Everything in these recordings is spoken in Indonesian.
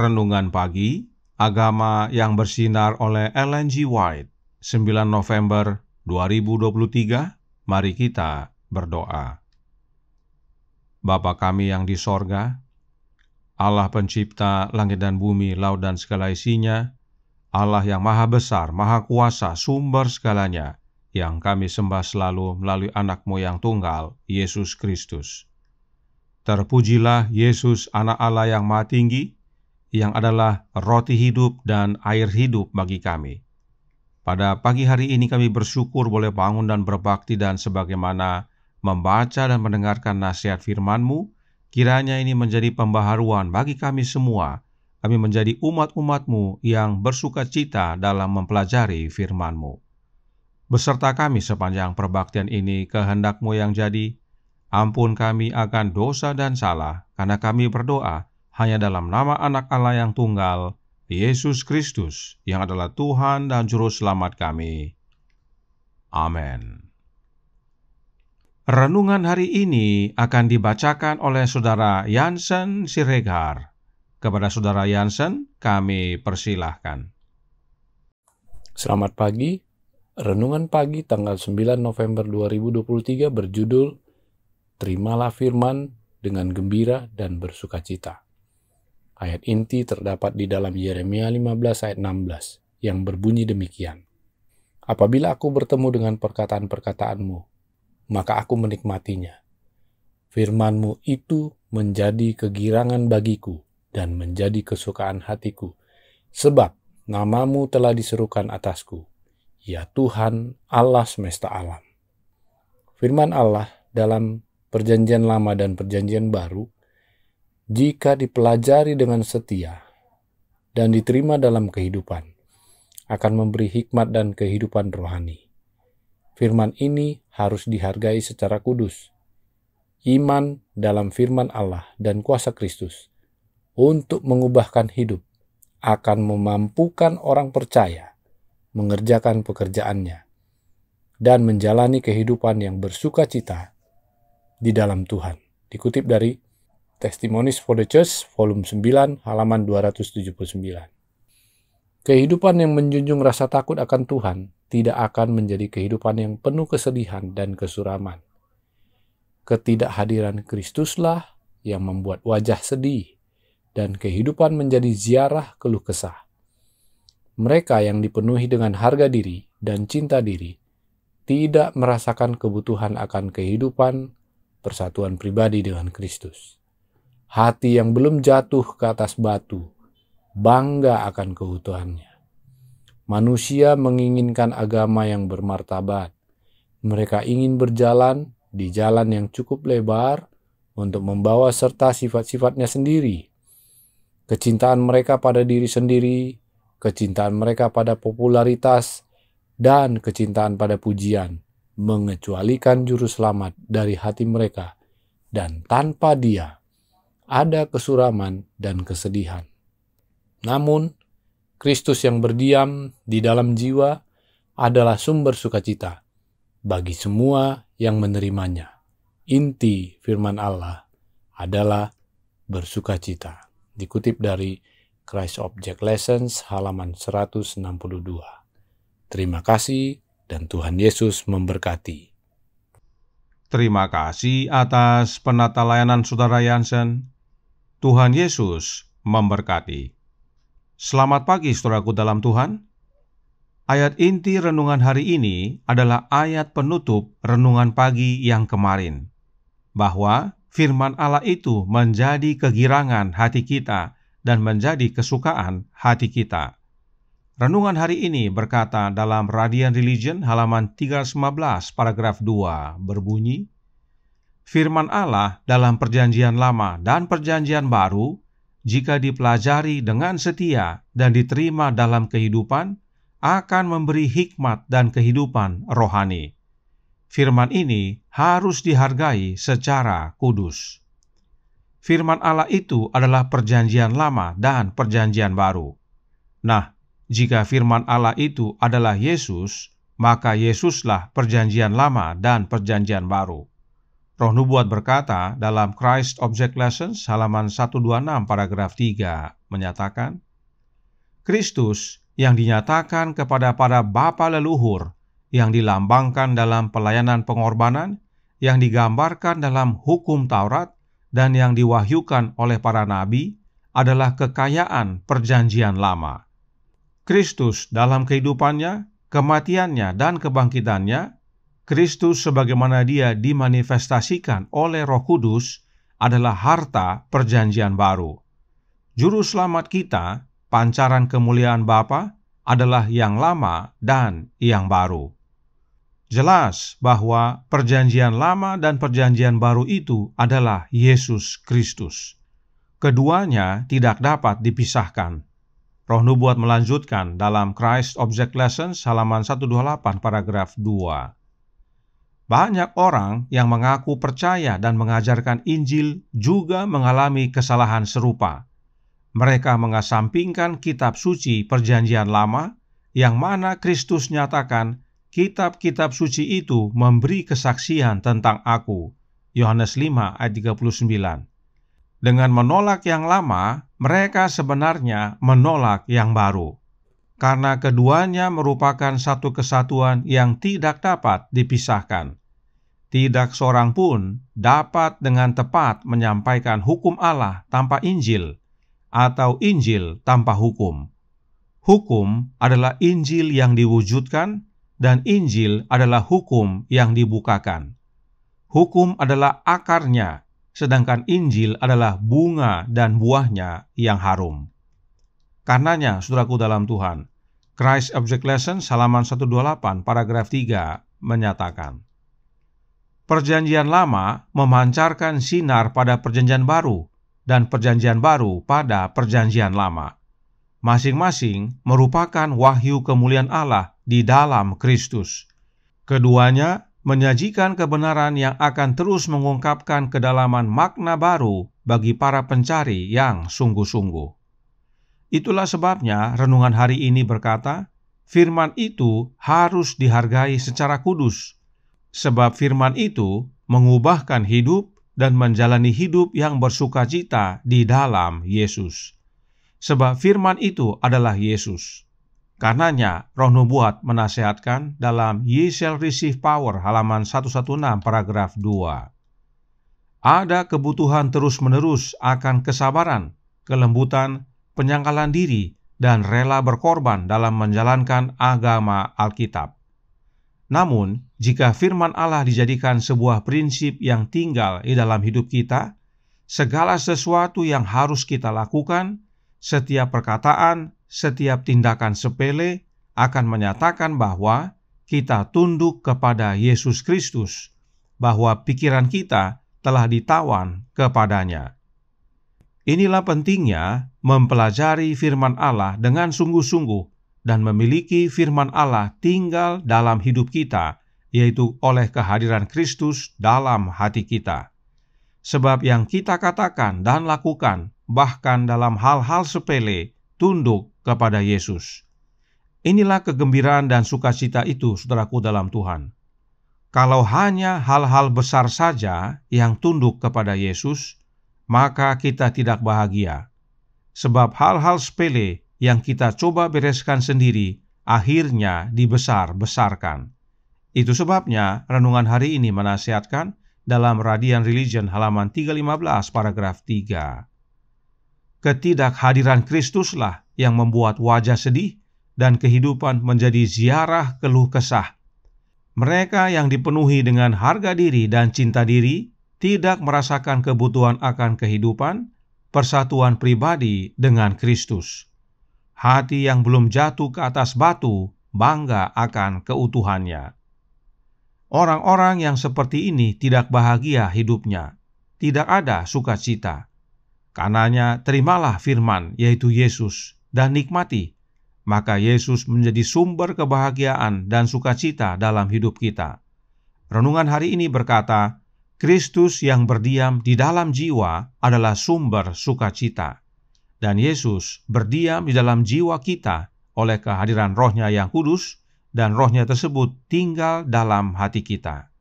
Renungan Pagi, Agama yang Bersinar oleh Ellen G. White, 9 November 2023. Mari kita berdoa. Bapa kami yang di sorga, Allah pencipta langit dan bumi, laut dan segala isinya, Allah yang maha besar, maha kuasa, sumber segalanya, yang kami sembah selalu melalui anak-Mu yang tunggal, Yesus Kristus. Terpujilah Yesus, anak Allah yang maha tinggi, yang adalah roti hidup dan air hidup bagi kami. Pada pagi hari ini kami bersyukur boleh bangun dan berbakti, dan sebagaimana membaca dan mendengarkan nasihat firman-Mu, kiranya ini menjadi pembaharuan bagi kami semua. Kami menjadi umat-umat-Mu yang bersuka cita dalam mempelajari firman-Mu. Beserta kami sepanjang perbaktian ini, kehendak-Mu yang jadi. Ampun kami akan dosa dan salah, karena kami berdoa hanya dalam nama Anak Allah yang tunggal, Yesus Kristus, yang adalah Tuhan dan Juru Selamat kami. Amin. Renungan hari ini akan dibacakan oleh Saudara Jansen Siregar. Kepada Saudara Jansen, kami persilahkan. Selamat pagi. Renungan pagi tanggal 9 November 2023 berjudul Terimalah Firman dengan gembira dan bersukacita. Ayat inti terdapat di dalam Yeremia 15 ayat 16 yang berbunyi demikian. Apabila aku bertemu dengan perkataan-perkataanmu, maka aku menikmatinya. Firman-Mu itu menjadi kegirangan bagiku dan menjadi kesukaan hatiku, sebab nama-Mu telah diserukan atasku, ya Tuhan Allah semesta alam. Firman Allah dalam Perjanjian Lama dan Perjanjian Baru, jika dipelajari dengan setia dan diterima dalam kehidupan, akan memberi hikmat dan kehidupan rohani. Firman ini harus dihargai secara kudus. Iman dalam firman Allah dan kuasa Kristus untuk mengubahkan hidup akan memampukan orang percaya mengerjakan pekerjaannya dan menjalani kehidupan yang bersukacita di dalam Tuhan. Dikutip dari Testimonies for the Church, volume 9, halaman 279. Kehidupan yang menjunjung rasa takut akan Tuhan tidak akan menjadi kehidupan yang penuh kesedihan dan kesuraman. Ketidakhadiran Kristuslah yang membuat wajah sedih, dan kehidupan menjadi ziarah keluh kesah. Mereka yang dipenuhi dengan harga diri dan cinta diri tidak merasakan kebutuhan akan kehidupan persatuan pribadi dengan Kristus. Hati yang belum jatuh ke atas batu bangga akan keutuhannya. Manusia menginginkan agama yang bermartabat. Mereka ingin berjalan di jalan yang cukup lebar untuk membawa serta sifat-sifatnya sendiri. Kecintaan mereka pada diri sendiri, kecintaan mereka pada popularitas, dan kecintaan pada pujian mengecualikan juru selamat dari hati mereka dan tanpa Dia ada kesuraman dan kesedihan. Namun, Kristus yang berdiam di dalam jiwa adalah sumber sukacita bagi semua yang menerimanya. Inti firman Allah adalah bersukacita. Dikutip dari Christ Object Lessons halaman 162. Terima kasih dan Tuhan Yesus memberkati. Terima kasih atas penata layanan Saudara Yansen. Tuhan Yesus memberkati. Selamat pagi saudaraku dalam Tuhan. Ayat inti renungan hari ini adalah ayat penutup renungan pagi yang kemarin, bahwa firman Allah itu menjadi kegirangan hati kita dan menjadi kesukaan hati kita. Renungan hari ini berkata dalam Radiant Religion halaman 315 paragraf 2 berbunyi, firman Allah dalam Perjanjian Lama dan Perjanjian Baru, jika dipelajari dengan setia dan diterima dalam kehidupan, akan memberi hikmat dan kehidupan rohani. Firman ini harus dihargai secara kudus. Firman Allah itu adalah Perjanjian Lama dan Perjanjian Baru. Nah, jika firman Allah itu adalah Yesus, maka Yesuslah Perjanjian Lama dan Perjanjian Baru. Roh Nubuat berkata dalam Christ Object Lessons halaman 126 paragraf 3 menyatakan, Kristus yang dinyatakan kepada para bapa leluhur, yang dilambangkan dalam pelayanan pengorbanan, yang digambarkan dalam hukum Taurat, dan yang diwahyukan oleh para nabi, adalah kekayaan Perjanjian Lama. Kristus dalam kehidupannya, kematiannya, dan kebangkitannya, Kristus sebagaimana Dia dimanifestasikan oleh Roh Kudus adalah harta Perjanjian Baru. Juru selamat kita, pancaran kemuliaan Bapa, adalah yang lama dan yang baru. Jelas bahwa Perjanjian Lama dan Perjanjian Baru itu adalah Yesus Kristus. Keduanya tidak dapat dipisahkan. Roh Nubuat melanjutkan dalam Christ Object Lessons halaman 128 paragraf 2. Banyak orang yang mengaku percaya dan mengajarkan Injil juga mengalami kesalahan serupa. Mereka mengesampingkan kitab suci Perjanjian Lama, yang mana Kristus nyatakan kitab-kitab suci itu memberi kesaksian tentang aku. Yohanes 5 ayat 39. Dengan menolak yang lama, mereka sebenarnya menolak yang baru. Karena keduanya merupakan satu kesatuan yang tidak dapat dipisahkan. Tidak seorang pun dapat dengan tepat menyampaikan hukum Allah tanpa Injil, atau Injil tanpa hukum. Hukum adalah Injil yang diwujudkan, dan Injil adalah hukum yang dibukakan. Hukum adalah akarnya, sedangkan Injil adalah bunga dan buahnya yang harum. Karenanya, saudaraku dalam Tuhan, Christ Object Lessons halaman 128 paragraf 3 menyatakan, Perjanjian Lama memancarkan sinar pada Perjanjian Baru, dan Perjanjian Baru pada Perjanjian Lama. Masing-masing merupakan wahyu kemuliaan Allah di dalam Kristus. Keduanya menyajikan kebenaran yang akan terus mengungkapkan kedalaman makna baru bagi para pencari yang sungguh-sungguh. Itulah sebabnya renungan hari ini berkata, firman itu harus dihargai secara kudus, sebab firman itu mengubahkan hidup dan menjalani hidup yang bersukacita di dalam Yesus. Sebab firman itu adalah Yesus. Karenanya, Roh Nubuat menasihatkan dalam Ye Shall Receive Power halaman 116 paragraf 2. Ada kebutuhan terus-menerus akan kesabaran, kelembutan, penyangkalan diri, dan rela berkorban dalam menjalankan agama Alkitab. Namun, jika firman Allah dijadikan sebuah prinsip yang tinggal di dalam hidup kita, segala sesuatu yang harus kita lakukan, setiap perkataan, setiap tindakan sepele akan menyatakan bahwa kita tunduk kepada Yesus Kristus, bahwa pikiran kita telah ditawan kepadanya. Inilah pentingnya mempelajari firman Allah dengan sungguh-sungguh dan memiliki firman Allah tinggal dalam hidup kita, yaitu oleh kehadiran Kristus dalam hati kita. Sebab yang kita katakan dan lakukan, bahkan dalam hal-hal sepele, tunduk kepada Yesus. Inilah kegembiraan dan sukacita itu, saudaraku dalam Tuhan. Kalau hanya hal-hal besar saja yang tunduk kepada Yesus, maka kita tidak bahagia. Sebab hal-hal sepele yang kita coba bereskan sendiri, akhirnya dibesar-besarkan. Itu sebabnya renungan hari ini menasihatkan dalam Radiant Religion halaman 315 paragraf 3. Ketidakhadiran Kristuslah yang membuat wajah sedih dan kehidupan menjadi ziarah keluh kesah. Mereka yang dipenuhi dengan harga diri dan cinta diri tidak merasakan kebutuhan akan kehidupan, persatuan pribadi dengan Kristus. Hati yang belum jatuh ke atas batu bangga akan keutuhannya. Orang-orang yang seperti ini tidak bahagia hidupnya, tidak ada sukacita. Karenanya terimalah firman, yaitu Yesus, dan nikmati. Maka Yesus menjadi sumber kebahagiaan dan sukacita dalam hidup kita. Renungan hari ini berkata, Kristus yang berdiam di dalam jiwa adalah sumber sukacita. Dan Yesus berdiam di dalam jiwa kita oleh kehadiran Roh-Nya yang kudus, dan Roh-Nya tersebut tinggal dalam hati kita.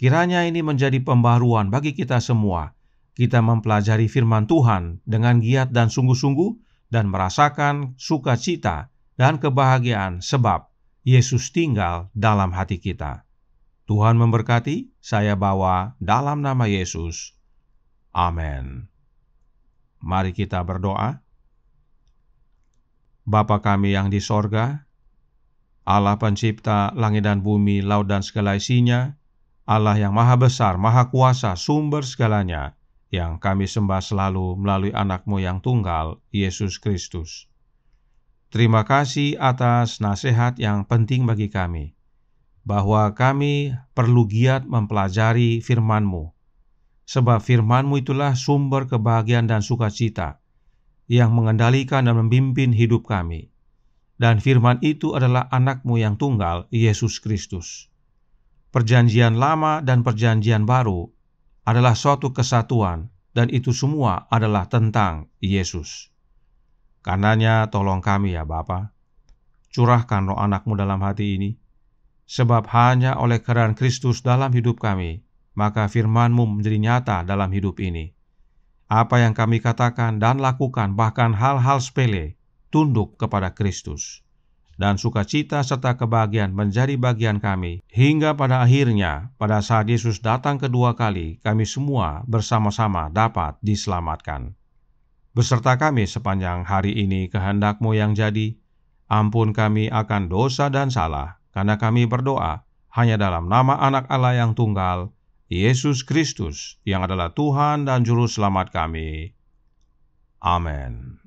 Kiranya ini menjadi pembaruan bagi kita semua. Kita mempelajari firman Tuhan dengan giat dan sungguh-sungguh, dan merasakan sukacita dan kebahagiaan sebab Yesus tinggal dalam hati kita. Tuhan memberkati, saya bawa dalam nama Yesus. Amin. Mari kita berdoa. Bapa kami yang di sorga, Allah pencipta langit dan bumi, laut dan segala isinya, Allah yang maha besar, maha kuasa, sumber segalanya, yang kami sembah selalu melalui anak-Mu yang tunggal, Yesus Kristus. Terima kasih atas nasihat yang penting bagi kami, bahwa kami perlu giat mempelajari firman-Mu, sebab firman-Mu itulah sumber kebahagiaan dan sukacita, yang mengendalikan dan memimpin hidup kami. Dan firman itu adalah anak-Mu yang tunggal, Yesus Kristus. Perjanjian lama dan perjanjian baru adalah suatu kesatuan, dan itu semua adalah tentang Yesus. Karenanya tolong kami ya Bapa, curahkan roh anak-Mu dalam hati ini, sebab hanya oleh kehadiran Kristus dalam hidup kami, maka firman-Mu menjadi nyata dalam hidup ini. Apa yang kami katakan dan lakukan, bahkan hal-hal sepele, tunduk kepada Kristus. Dan sukacita serta kebahagiaan menjadi bagian kami, hingga pada akhirnya, pada saat Yesus datang kedua kali, kami semua bersama-sama dapat diselamatkan. Beserta kami sepanjang hari ini kehendak-Mu yang jadi, ampun kami akan dosa dan salah, karena kami berdoa hanya dalam nama Anak Allah yang tunggal, Yesus Kristus, yang adalah Tuhan dan Juru Selamat kami. Amin.